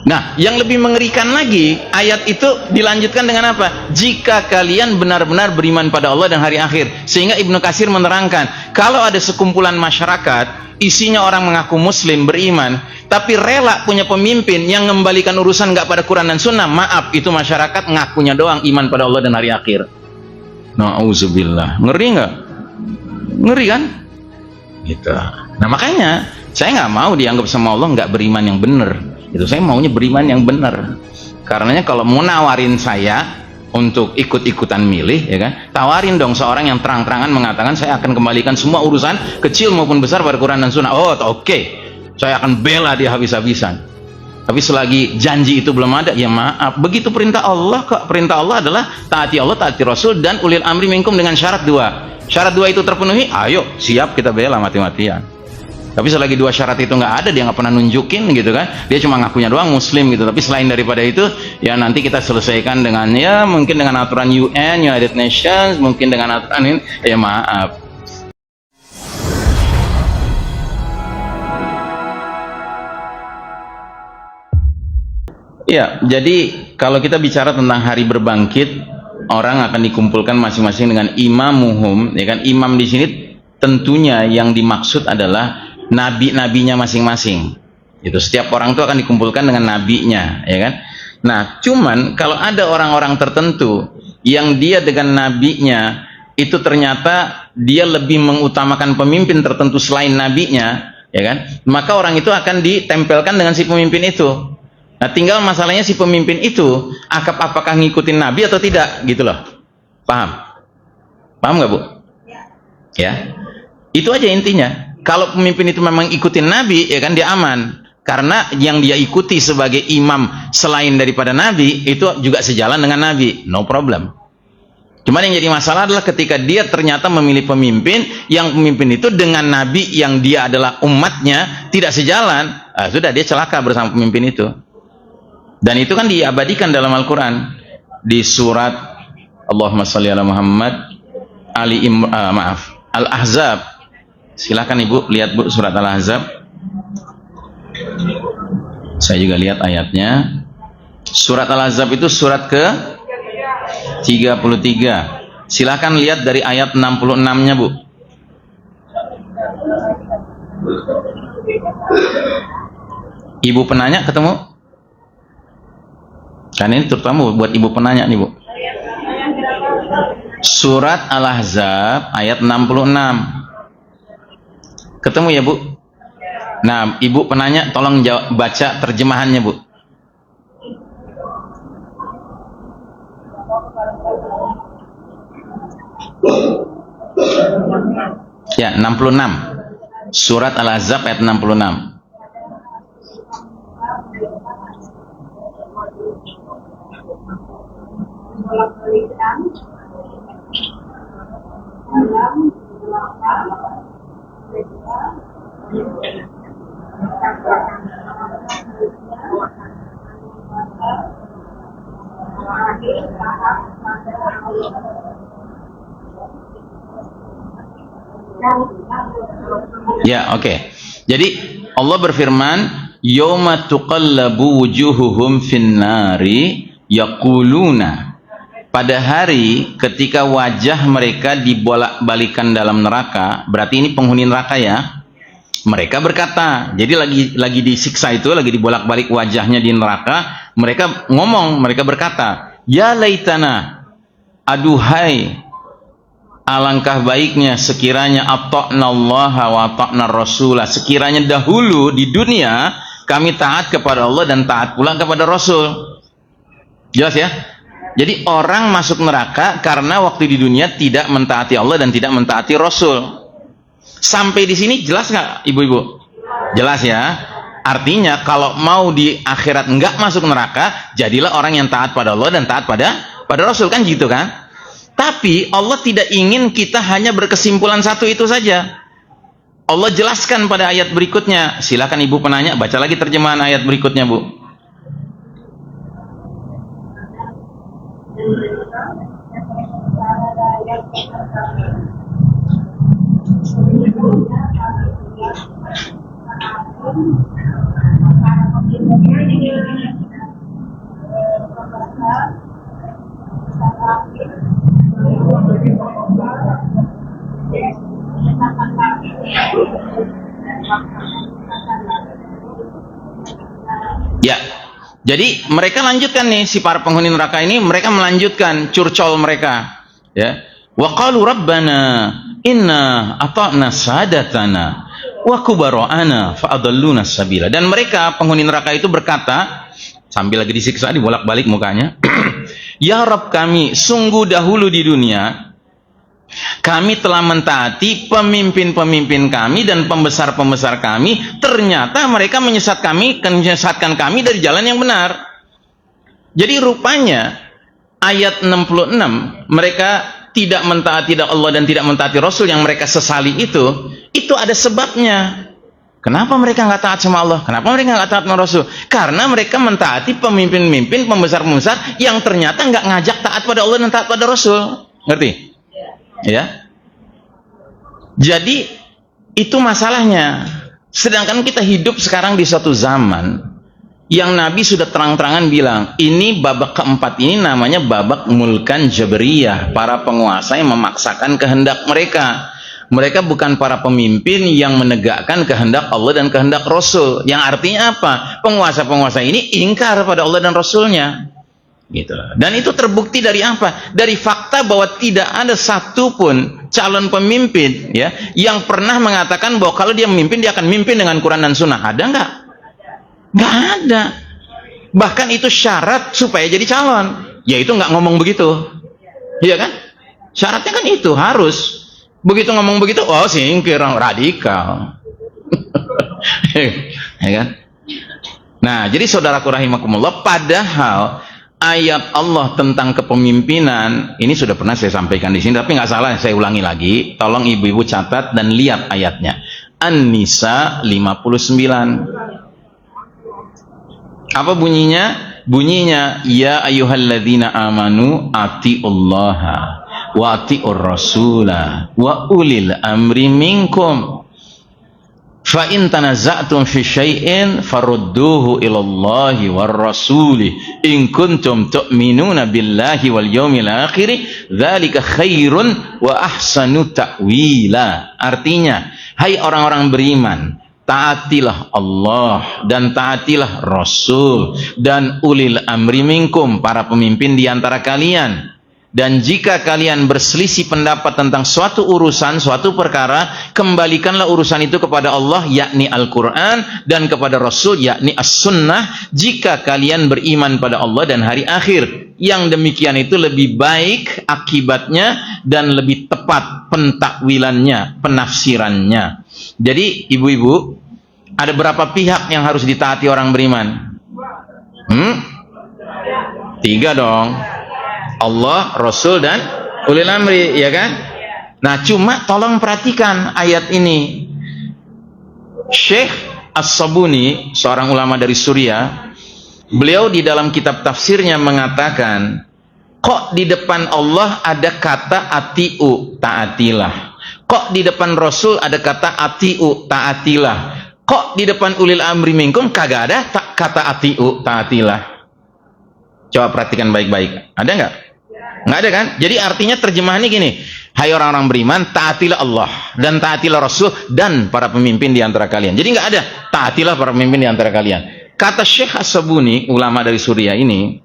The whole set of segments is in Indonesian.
Nah, yang lebih mengerikan lagi, ayat itu dilanjutkan dengan apa? Jika kalian benar-benar beriman pada Allah dan hari akhir. Sehingga Ibnu Katsir menerangkan, kalau ada sekumpulan masyarakat, isinya orang mengaku muslim, beriman, tapi rela punya pemimpin yang mengembalikan urusan nggak pada Quran dan Sunnah, maaf, itu masyarakat ngakunya doang iman pada Allah dan hari akhir. Na'udzubillah. Ngeri nggak? Ngeri kan? Gitu. Nah, makanya saya nggak mau dianggap sama Allah nggak beriman yang benar. Itu saya maunya beriman yang benar. Karenanya kalau mau nawarin saya untuk ikut-ikutan milih, ya kan, tawarin dong seorang yang terang-terangan mengatakan saya akan kembalikan semua urusan kecil maupun besar pada Quran dan Sunnah. Oh, oke. Saya akan bela dia habis-habisan. Tapi selagi janji itu belum ada, ya maaf. Begitu perintah Allah kok. Perintah Allah adalah taati Allah, taati Rasul, dan ulil amri minkum dengan syarat dua. Syarat dua itu terpenuhi, ayo siap kita bela mati-matian. Tapi selagi dua syarat itu nggak ada, dia nggak pernah nunjukin gitu kan, dia cuma ngakunya doang muslim gitu. Tapi selain daripada itu, ya nanti kita selesaikan dengan, ya mungkin dengan aturan UN, United Nations, mungkin dengan aturan ini, ya maaf. Ya, jadi kalau kita bicara tentang hari berbangkit, orang akan dikumpulkan masing-masing dengan imamuhum, ya kan? Imam di sini tentunya yang dimaksud adalah nabi-nabinya masing-masing. Itu setiap orang itu akan dikumpulkan dengan nabinya, ya kan? Nah, cuman kalau ada orang-orang tertentu yang dia dengan nabinya itu ternyata dia lebih mengutamakan pemimpin tertentu selain nabinya, ya kan? Maka orang itu akan ditempelkan dengan si pemimpin itu. Nah, tinggal masalahnya si pemimpin itu apakah ngikutin nabi atau tidak, gitu loh. Paham? Paham nggak, Bu? Ya. Itu aja intinya. Kalau pemimpin itu memang ikutin nabi, ya kan, dia aman. Karena yang dia ikuti sebagai imam selain daripada nabi itu juga sejalan dengan nabi, no problem. Cuman yang jadi masalah adalah ketika dia ternyata memilih pemimpin yang pemimpin itu dengan nabi yang dia adalah umatnya tidak sejalan, sudah dia celaka bersama pemimpin itu. Dan itu kan diabadikan dalam Al-Quran di surat Allahumma shalli ala Muhammad Al-Ahzab. Silakan Ibu lihat, Bu, surat Al-Ahzab. Saya juga lihat ayatnya. Surat Al-Ahzab itu surat ke 33. Silakan lihat dari ayat 66-nya, Bu. Ibu penanya ketemu? Kan ini terutama buat ibu penanya nih, Bu. Surat Al-Ahzab ayat 66. Ketemu ya, Bu? Nah, ibu penanya tolong baca terjemahannya, Bu. Ya, 66. Surat Al-Ahzab ayat 66. Ya, oke. Jadi Allah berfirman, "Yauma tuqallabu wujuhuhum finnari yaquluna." Pada hari ketika wajah mereka dibolak-balikan dalam neraka, berarti ini penghuni neraka ya. Mereka berkata, jadi lagi disiksa itu, lagi dibolak-balik wajahnya di neraka, mereka ngomong, mereka berkata, "Ya laitana, aduhai, alangkah baiknya sekiranya ata'nallaha wa ata'nar rasulah, sekiranya dahulu di dunia kami taat kepada Allah dan taat pula kepada Rasul." Jelas ya? Jadi orang masuk neraka karena waktu di dunia tidak mentaati Allah dan tidak mentaati Rasul. Sampai di sini jelas nggak, ibu-ibu? Jelas ya? Artinya kalau mau di akhirat nggak masuk neraka, jadilah orang yang taat pada Allah dan taat pada Rasul, kan gitu kan? Tapi Allah tidak ingin kita hanya berkesimpulan satu itu saja. Allah jelaskan pada ayat berikutnya. Silakan ibu penanya baca lagi terjemahan ayat berikutnya, Bu. Ya. Jadi mereka lanjutkan nih, si para penghuni neraka ini, mereka melanjutkan curcol mereka. Ya. Wa qalu rabbana inna ata'na sadatana wa kubara'ana fa adalluna sabila. Dan mereka penghuni neraka itu berkata sambil lagi disiksa, dibolak-balik mukanya, ya Rabb kami, sungguh dahulu di dunia kami telah mentaati pemimpin-pemimpin kami dan pembesar-pembesar kami, ternyata mereka menyesatkan kami dari jalan yang benar. Jadi rupanya ayat 66, mereka tidak mentaati Allah dan tidak mentaati Rasul yang mereka sesali itu ada sebabnya. Kenapa mereka nggak taat sama Allah? Kenapa mereka nggak taat sama Rasul? Karena mereka mentaati pemimpin-pemimpin, pembesar-pembesar yang ternyata nggak ngajak taat pada Allah dan taat pada Rasul. Ngerti? Ya. Jadi itu masalahnya. Sedangkan kita hidup sekarang di suatu zaman yang Nabi sudah terang-terangan bilang, ini babak keempat ini namanya babak mulkan jabriyah, para penguasa yang memaksakan kehendak mereka. Mereka bukan para pemimpin yang menegakkan kehendak Allah dan kehendak Rasul. Yang artinya apa? Penguasa-penguasa ini ingkar pada Allah dan Rasulnya. Gitu. Dan itu terbukti dari apa? Dari fakta bahwa tidak ada satupun calon pemimpin ya yang pernah mengatakan bahwa kalau dia memimpin dia akan memimpin dengan Quran dan Sunnah. Ada nggak? Nggak ada. Bahkan itu syarat supaya jadi calon, yaitu nggak ngomong begitu. Iya kan? Syaratnya kan itu harus begitu ngomong begitu. Oh, singkir, radikal. Ya kan? Nah, jadi saudaraku rahimakumullah, padahal ayat Allah tentang kepemimpinan ini sudah pernah saya sampaikan di sini, tapi nggak salah saya ulangi lagi. Tolong ibu-ibu catat dan lihat ayatnya. An-Nisa 59. Apa bunyinya? Bunyinya, ya ayyuhalladzina amanu atiullaha wa atiur rasula wa ulil amri minkum. Fa in tanaza'tum fi syai'in farudduhu ila Allahi war rasuli in kuntum tu'minuna billahi wal yawmil akhir dzalika khairun wa ahsanu ta'wila. Artinya, hai orang-orang beriman, taatilah Allah dan taatilah Rasul dan ulil amri minkum, para pemimpin di antara kalian. Dan jika kalian berselisih pendapat tentang suatu urusan, suatu perkara, kembalikanlah urusan itu kepada Allah, yakni Al-Quran, dan kepada Rasul, yakni As-Sunnah, jika kalian beriman pada Allah dan hari akhir. Yang demikian itu lebih baik akibatnya dan lebih tepat pentakwilannya, penafsirannya. Jadi ibu-ibu, ada berapa pihak yang harus ditaati orang beriman? 3 dong. Allah, Rasul, dan ulil amri, ya kan? Nah, cuma tolong perhatikan ayat ini. Syekh As-Sabuni, seorang ulama dari Suriah, beliau di dalam kitab tafsirnya mengatakan, kok di depan Allah ada kata atiu, taatilah. Kok di depan Rasul ada kata atiu, taatilah. Kok di depan ulil amri minkum kagak ada kata atiu, taatilah. Coba perhatikan baik-baik. Ada nggak? Nggak ada kan? Jadi artinya terjemahannya gini, hai orang-orang beriman, taatilah Allah dan taatilah Rasul dan para pemimpin di antara kalian. Jadi nggak ada taatilah para pemimpin di antara kalian. Kata Syekh As-Sabuni, ulama dari Suriah ini,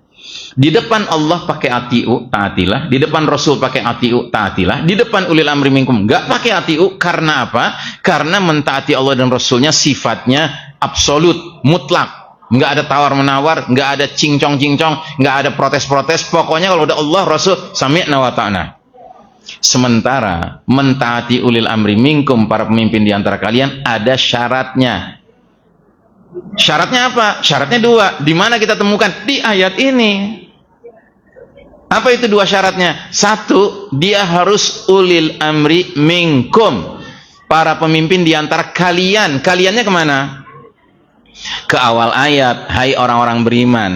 di depan Allah pakai atiu, taatilah, di depan Rasul pakai atiu, taatilah, di depan ulil amri minkum nggak pakai atiu. Karena apa? Karena mentaati Allah dan Rasulnya sifatnya absolut, mutlak. Nggak ada tawar-menawar, nggak ada cincong-cincong, nggak ada protes-protes. Pokoknya kalau udah Allah, Rasul, sami'na wa ta'na. Sementara mentaati ulil amri minkum, para pemimpin di antara kalian, ada syaratnya. Syaratnya apa? Syaratnya 2. Di mana kita temukan? Di ayat ini. Apa itu 2 syaratnya? 1, dia harus ulil amri minkum, para pemimpin di antara kalian. Kaliannya kemana? Ke awal ayat, hai orang-orang beriman.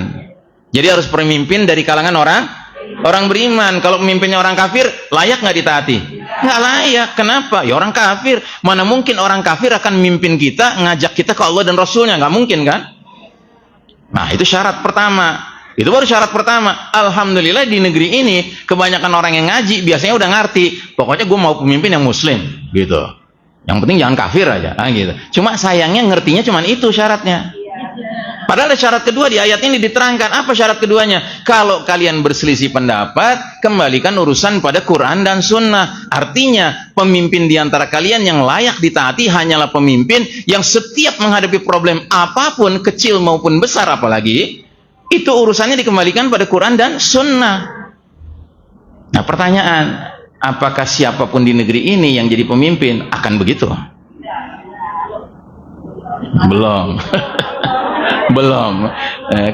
Jadi harus pemimpin dari kalangan orang beriman. Kalau pemimpinnya orang kafir, layak nggak ditaati? Nggak layak. Kenapa? Ya orang kafir. Mana mungkin orang kafir akan memimpin kita, ngajak kita ke Allah dan Rasulnya? Nggak mungkin kan? Nah, itu syarat pertama. Itu baru syarat pertama. Alhamdulillah di negeri ini kebanyakan orang yang ngaji biasanya udah ngerti. Pokoknya gue mau pemimpin yang muslim, gitu. Yang penting jangan kafir aja, gitu. Cuma sayangnya ngertinya cuma itu syaratnya. Padahal ada syarat kedua di ayat ini diterangkan. Apa syarat keduanya? Kalau kalian berselisih pendapat, kembalikan urusan pada Quran dan Sunnah. Artinya, pemimpin di antara kalian yang layak ditaati hanyalah pemimpin yang setiap menghadapi problem apapun, kecil maupun besar apalagi, itu urusannya dikembalikan pada Quran dan Sunnah. Nah, pertanyaan, apakah siapapun di negeri ini yang jadi pemimpin akan begitu? Belum. Belum,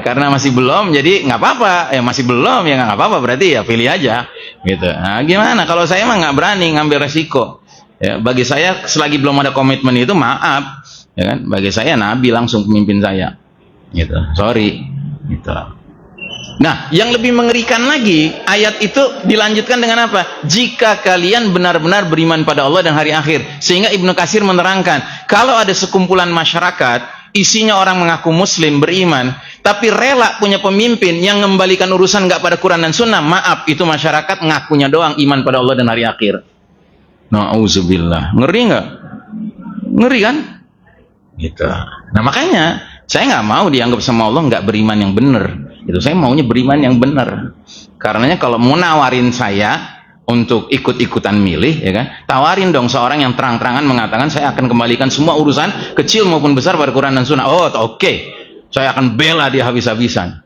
karena masih belum, jadi nggak apa-apa. Masih belum, ya nggak apa-apa, berarti ya pilih aja, gitu. Nah, gimana? Kalau saya mah nggak berani ngambil resiko. Ya, bagi saya selagi belum ada komitmen itu, maaf, ya kan? Bagi saya Nabi langsung pemimpin saya, gitu. Sorry, gitu. Nah, yang lebih mengerikan lagi, ayat itu dilanjutkan dengan apa? Jika kalian benar-benar beriman pada Allah dan hari akhir. Sehingga Ibnu Katsir menerangkan, kalau ada sekumpulan masyarakat isinya orang mengaku muslim, beriman, tapi rela punya pemimpin yang mengembalikan urusan nggak pada Quran dan Sunnah, maaf, itu masyarakat ngakunya doang iman pada Allah dan hari akhir. Na'udzubillah. Ngeri nggak? Ngeri kan? Gitu. Nah, makanya saya nggak mau dianggap sama Allah nggak beriman yang benar. Itu saya maunya beriman yang benar. Karenanya kalau mau nawarin saya untuk ikut-ikutan milih, ya kan? Tawarin dong seorang yang terang-terangan mengatakan saya akan kembalikan semua urusan kecil maupun besar pada Quran dan Sunnah. Oh, oke. Saya akan bela dia habis-habisan.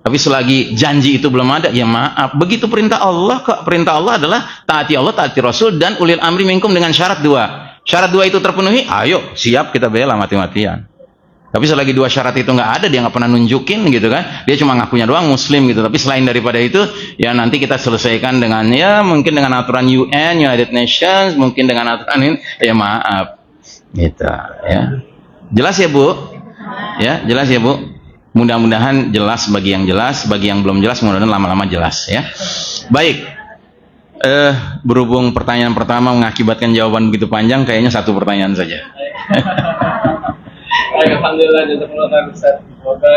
Tapi selagi janji itu belum ada, ya maaf. Begitu perintah Allah kok. Perintah Allah adalah taati Allah, taati Rasul, dan ulil amri minkum dengan syarat dua. Syarat dua itu terpenuhi, ayo siap kita bela mati-matian. Tapi selagi dua syarat itu nggak ada, dia nggak pernah nunjukin, gitu kan? Dia cuma ngakunya doang muslim, gitu. Tapi selain daripada itu, ya nanti kita selesaikan dengan, ya mungkin dengan aturan UN, United Nations, mungkin dengan aturan ini, ya maaf, gitu. Ya, jelas ya Bu? Ya, jelas ya Bu? Mudah-mudahan jelas bagi yang jelas, bagi yang belum jelas, mudah-mudahan lama-lama jelas, ya. Baik. Berhubung pertanyaan pertama mengakibatkan jawaban begitu panjang, kayaknya satu pertanyaan saja. Alhamdulillah, jazakumullah khairan Ustaz. Semoga